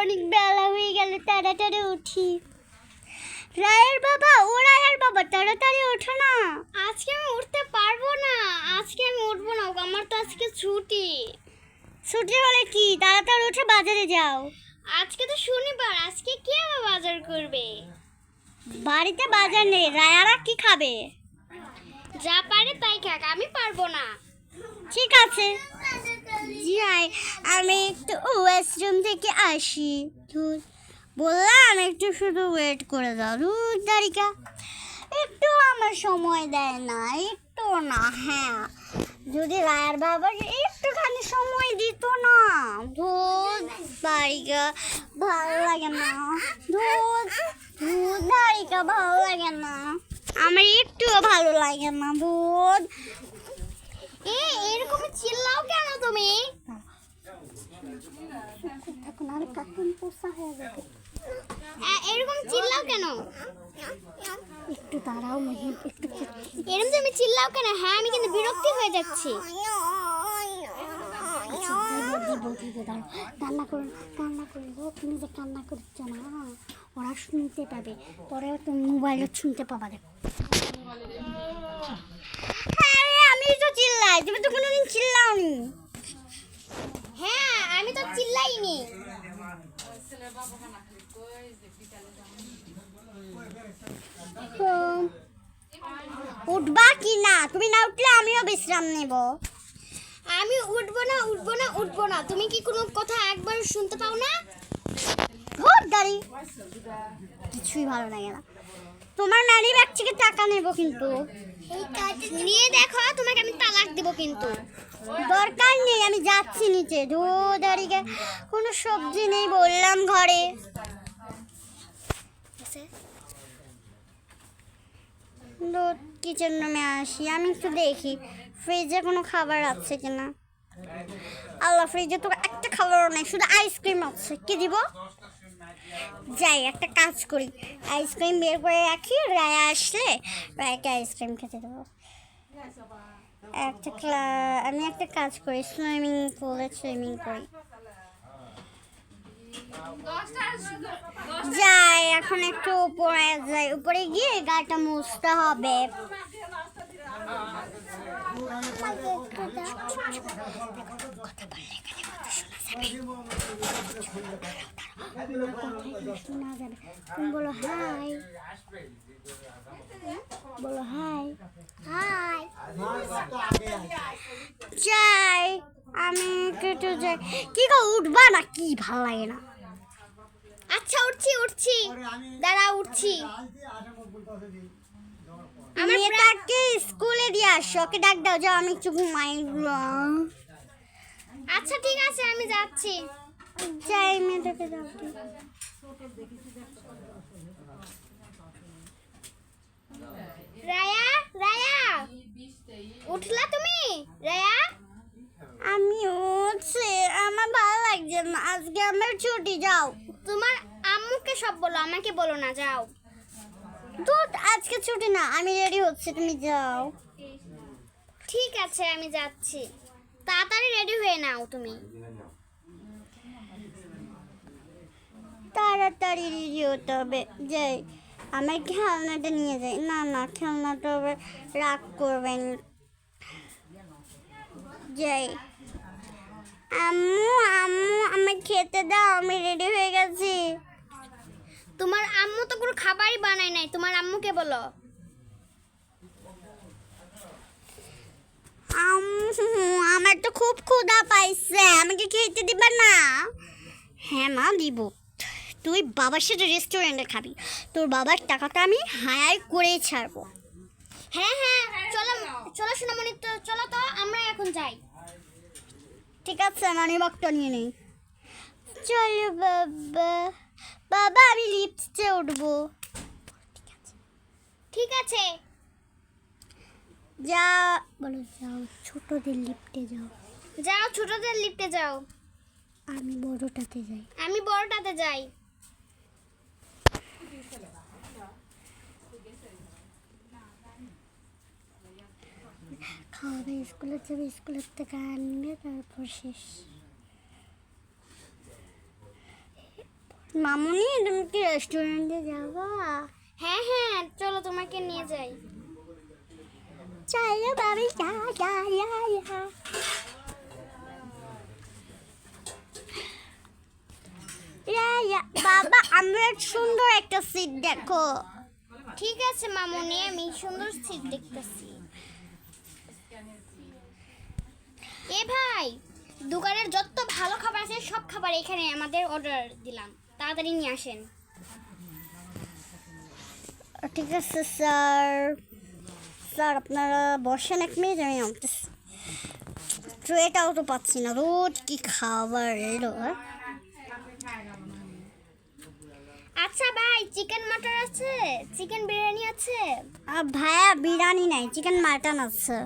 অনেক বেলা হয়ে গেল, তাড়াতাড়ি উঠি। রায়ের বাবা তাড়াতাড়ি ওঠো না। আজকে আমি উঠতে পারবো না, আজকে আমি উঠবো না, আমার তো আজকে ছুটি। ছুটি হলে কি, তাড়াতাড়ি উঠে বাজারে যাও। আজকে তো শনিবার, আজকে কি আবার বাজার করবে? বাড়িতে বাজার নেই, রায়ারা কি খাবে? যা পারে তাই খাক, আমি পারবো না। ঠিক আছে যাই, আমি একটু ওয়াশরুম থেকে আসি। বললাম একটু শুধু ওয়েট করে দাও। দাঁড়িকা একটু আমার সময় দেয় না, একটু না। হ্যাঁ, যদি রায়ের বাবা একটুখানি সময় দিত না। দাঁড়িকা ভালো লাগে না, দাঁড়িকা ভালো লাগে না, আমার একটুও ভালো লাগে না। এরকম চিল্লাও কেন তুমি? এখন আর কাকুন পোষা হয়ে যাবে। এরকম চিল্লাও কেন? একটু দাঁড়াও মহিম, একটু এরকম তুমি চিল্লাও কেন? হ্যাঁ, আমি কিন্তু বিরক্তি হয়ে যাচ্ছি। কান্না করে তুমি যে কান্না করছো না, ওরা শুনতে পাবে, পরে তুমি মোবাইলে শুনতে পাবা। দেখো আমি তো চিল্লাই, তুমি তো কোনোদিন চিল্লাওনি। হ্যাঁ, আমি তো চিল্লাইনি। উঠবা কি না? তুমি না উঠলে আমিও বিশ্রাম নেব। আমি উঠবো না। তুমি কি কোনো কথা একবার শুনতে পাও না? দাঁড়ি কিছুই ভালো লাগে না। তোমার নানি ব্যাগ থেকে টাকা নেব, কিন্তু নিয়ে দেখো, তোমাকে আমি তালাক দেব কিন্তু। দরকার নেই, আমি যাচ্ছি নিচে। দাঁড়িয়ে কোনো সবজি নেই বললাম ঘরে। কিচেন রুমে আসি, আমি একটু দেখি ফ্রিজে কোনো খাবার আছে কিনা। আল্লাহ, ফ্রিজে তো একটা খাবারও নেই, শুধু আইসক্রিম আছে। কি দিব? যাই একটা কাজ করি, আইসক্রিম বের করে রাখি, রায়া আসলে রায়াকে আইসক্রিম খেতে দেবো। আমি একটা কাজ করি, সুইমিং পুলে সুইমিং করি। যাই এখন একটু উপরে যাই, উপরে গিয়ে গাটা মুছতে হবে। শোনা যাবে। তুমি বলো হাই, বলো হাই। যাই আমি একটু যাই। কি গো, উঠবা না কি? ভাল লাগে না। আচ্ছা, উঠছি, দাঁড়া, উঠছি। মেয়েটাকে স্কুলে দিয়ে আসো, ওকে ডাক দাও, যাও আমি একটু ঘুমাই। আচ্ছা ঠিক আছে, আমি যাচ্ছি। যাই মেয়েটাকে ডাক। রায়া উঠলা তুমি? রায়া, আমি উঠছি, আমার ভালো লাগছে না, আজকে আমার ছুটি। যাও, তোমার আম্মুকে সব বলো, আমাকে বলো না। যাও। আজকে ছুটি না, আমি রেডি হচ্ছি, তুমি যাও। ঠিক আছে, আমি যাচ্ছি। তাড়াতাড়ি রেডি হয়ে নাও তুমি। তাড়াতাড়ি রেডি হতে হবে। যাই, আমার খেলনাটা নিয়ে যাই। না খেলনাটা রাগ করবেন। যাই, আম্মু আমার খেতে দাও, আমি রেডি হয়ে গেছি। তোমার আম্মু তো কোনো খাবারই বানায় নাই, তোমার আম্মুকে বলো। আমার তো খুব ক্ষুধা পাইছে, আমাকে খেতে দিবা না? হ্যাঁ মা, দিব। তুই বাবার সাথে রেস্টুরেন্টে খাবি, তোর বাবার টাকাটা আমি হায়ার করেই ছাড়বো। হ্যাঁ, চলো সোনামণি, তো চলো তো, আমরা এখন যাই। ঠিক আছে, মানি ব্যাগটা নিয়ে নেই। চলো বাবা, আমি লিফটে উঠবো। ঠিক আছে, বলো যাও, ছোটদের লিফটে যাও। যাও, ছোটদের লিফটে যাও। আমি বড়টাতে যাই। আমি বড়টাতে যাই। খাওয়াবে, স্কুলে যাবে, স্কুলের থেকে আনবে, তারপর শেষ। মামুনি তুমি কি রেস্টুরেন্টে যাবা? হ্যাঁ হ্যাঁ, চলো তোমাকে নিয়ে যাই। চলো বাবি যা যা যা যা। বাবা আমরা সুন্দর একটা সিট দেখো। ঠিক আছে মামুনি, আমি সুন্দর সিট দেখতেছি। এ ভাই, দোকানের যত ভালো খাবার আছে সব খাবার এখানে আমাদের অর্ডার দিলাম, তাড়াতাড়ি নিয়ে আসেন। ঠিক আছে স্যার। স্যার আপনারা বসেন এক মিনিট, আমি আনতেছি। ট্রেটাও তো পাচ্ছি না, রোজ কি খাবার এলো। আচ্ছা ভাই, চিকেন মটর আছে, চিকেন বিরিয়ানি আছে? ভাইয়া বিরিয়ানি নাই, চিকেন মাটন আছে।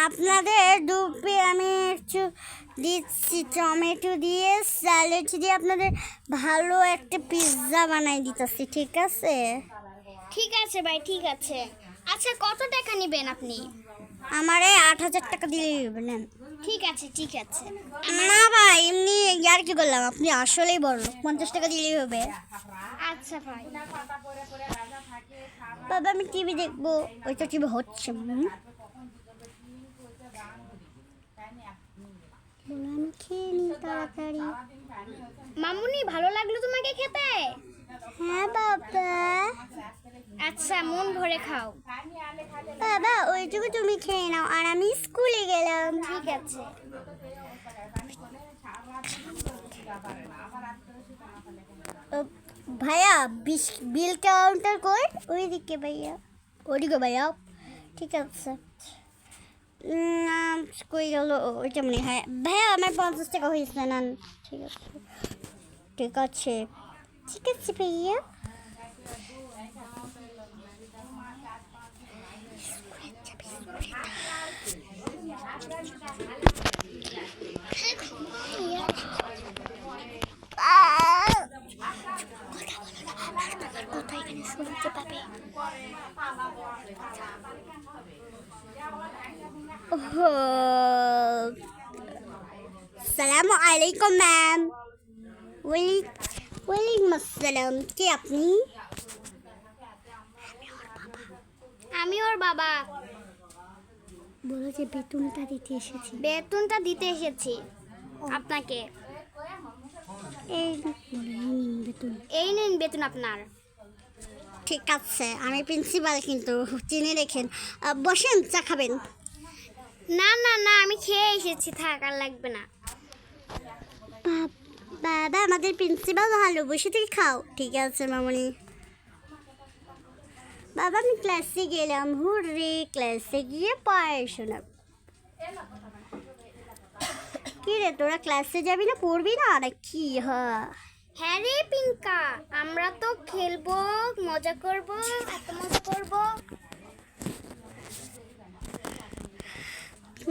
আপনাদের দুপে আমি একটু দিচ্ছি টমেটো দিয়ে, স্যালাড দিয়ে আপনাদের ভালো একটা পিৎজা বানাই দিতেছি, ঠিক আছে? ঠিক আছে ভাই, ঠিক আছে। আচ্ছা কত টাকা নেবেন আপনি? আমারে 8,000 টাকা দিলে নেন। ঠিক আছে ঠিক আছে। না ভাই, এমনি আর কি করলাম, আপনি আসলেই বড়, 50 টাকা দিলেই হবে। আচ্ছা ভাই। বাবা আমি টিভি দেখবো। ওইটা টিভি হচ্ছে। আমি খেয়ে নি তাড়াতাড়ি। মামুনি ভালো লাগলো তোমাকে খেতে? হ্যাঁ বাবা। আচ্ছা মন ভরে খাও। বাবা ওইটুকু তুমি খেয়ে নাও, আর আমি স্কুলে গেলাম। ঠিক আছে। ভাইয়া বিল কাউন্টার কই? ওইদিকে ভাইয়া, ওইদিকে ভাইয়া। ঠিক আছে। কই গেল ওইটা মনে হয়। ভাইয়া আমার 50 টাকা হয়েছে না। ঠিক আছে ঠিক আছে ঠিক আছে ভাইয়া। সালামু আলাইকুম ম্যাম। ওয়ালাইকুম আসসালাম। কে আপনি? আমি ওর বাবা। বলো যে বেতনটা দিতে এসেছি। বেতনটা দিতে এসেছি আপনাকে। এই নিন বেতন। এই নিন বেতন আপনার। ঠিক আছে, আমি প্রিন্সিপাল কিন্তু চিনে রেখেন। বসেন, চা খাবেন? না না না, আমি খেয়ে এসেছি, থাক আর লাগবে না। বাবা আমাদের প্রিন্সিপাল ভালো, বসে থেকে খাও। ঠিক আছে মামনি। বাবা আমি ক্লাসে গেলাম, হুররে ক্লাসে গিয়ে পড়াশোনা। কি রে তোরা ক্লাসে যাবি না, পড়বি না নাকি? হ্যাঁ রে পিঙ্কা, আমরা তো খেলবো, মজা করবো, এত মজা করবো।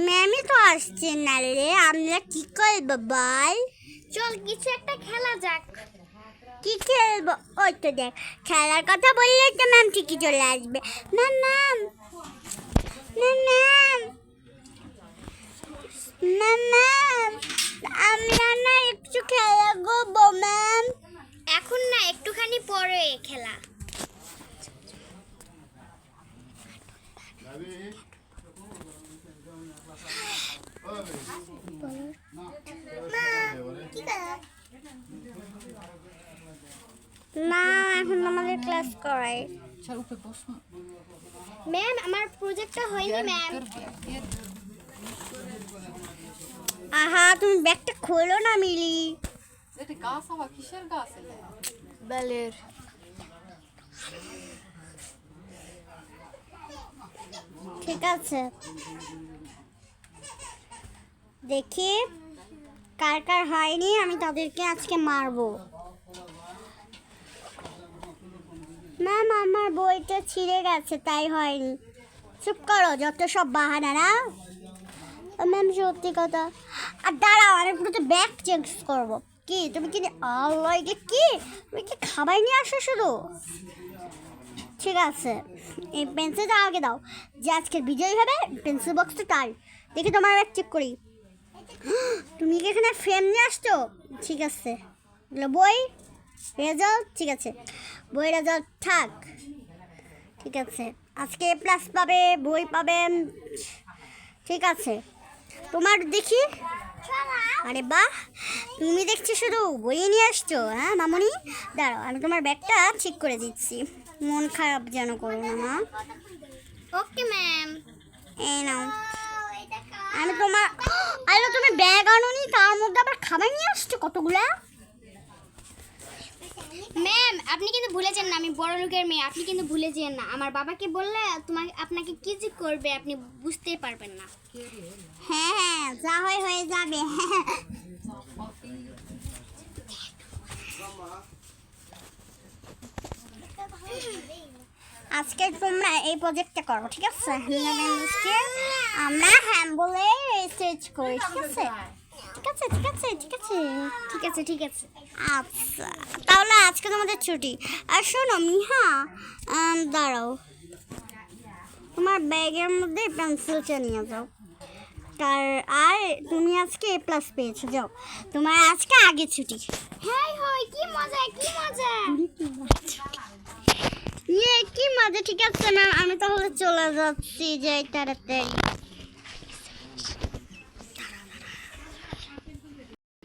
ম্যামই তো আসছে না রে, আমরা কি করবো বল? চল কিছু একটা খেলা যাক। কি খেলবো? ওই তো দেখ, খেলার কথা বললে তো ম্যাম ঠিকই চলে আসবে। Ma'am ma'am ma'am ma'am ma'am ma'am আমরা না একটু খেলা করবো ম্যাম। এখন না, একটুখানি পরে খেলা। না এখন আমাদের ক্লাস করাই। ম্যাম আমার প্রজেক্টটা হয়নি ম্যাম। আহা তুমি ব্যাগটা খোলো না মিলি। এটা গাছ আবার কিসের গাছ? বেলের। ঠিক আছে, দেখি কার কার হয়নি, আমি তাদেরকে আজকে মারবো। ম্যাম আমার বইটা ছিঁড়ে গেছে তাই হয়নি। চুপ করো, যত সব বাহানা না। ম্যাম সত্যি কথা। আর দাঁড়াও, আমি পুরো ব্যাগ চেঞ্জ করবো। কি তুমি কি আল্লাহ এগুলো কি? তুমি কি খাবার নিয়ে আসো শুধু? ঠিক আছে, এই পেন্সিলটা আগে দাও, যে আজকের বিজয়ী হবে পেন্সিল বক্সটা তাই। দেখি তোমার ব্যাগ চেক করি। তুমি কি এখানে ফ্রেম নিয়ে আসছো? ঠিক আছে বই রেজাল্ট ঠিক আছে, বই রেজাল্ট থাক, ঠিক আছে। আজকে প্লাস পাবে, বই পাবেন, ঠিক আছে। তোমার দেখি, আরে বাহ, তুমি দেখছি শুধু বই নিয়ে আসছো। হ্যাঁ মামনি, দাঁড়াও আমি তোমার ব্যাগটা ঠিক করে দিচ্ছি, মন খারাপ যেন করো না মা। Okay ma'am. এই নাও, আমি তোমার, আরে তুমি ব্যাগ আনোনি, তার মধ্যে আবার খাবার নিয়ে আসছো কতগুলা। ম্যাম আপনি কিন্তু ভুলেছেন না আমি বড় লোকের মেয়ে, আপনি কিন্তু ভুলে যেন না। আমার বাবাকে বললে আপনাকে কি যে করবে আপনি বুঝতেই পারবেন না। হ্যাঁ হ্যাঁ, যা হয় হয়ে যাবে। আজকে তোমরা এই প্রজেক্টটা করো, ঠিক আছে। আমরা হ্যাঁ বলে রিসার্চ করি, ঠিক আছে, ঠিক আছে, ঠিক আছে, ঠিক আছে, ঠিক আছে ঠিক আছে। আচ্ছা তাহলে আজকে তোমাদের ছুটি। আর শোনো মিহা, দাঁড়াও, তোমার ব্যাগের মধ্যে পেন্সিলটা নিয়ে যাও। আর তুমি আজকে এ প্লাস পেয়েছো, যাও, তোমার আজকে আগে ছুটি। হ্যাঁ হয়, কি মজা কি মজা। কি মজা, ঠিক আছে ম্যাম, আমি তাহলে চলে যাচ্ছি, যাই তাড়াতাড়ি।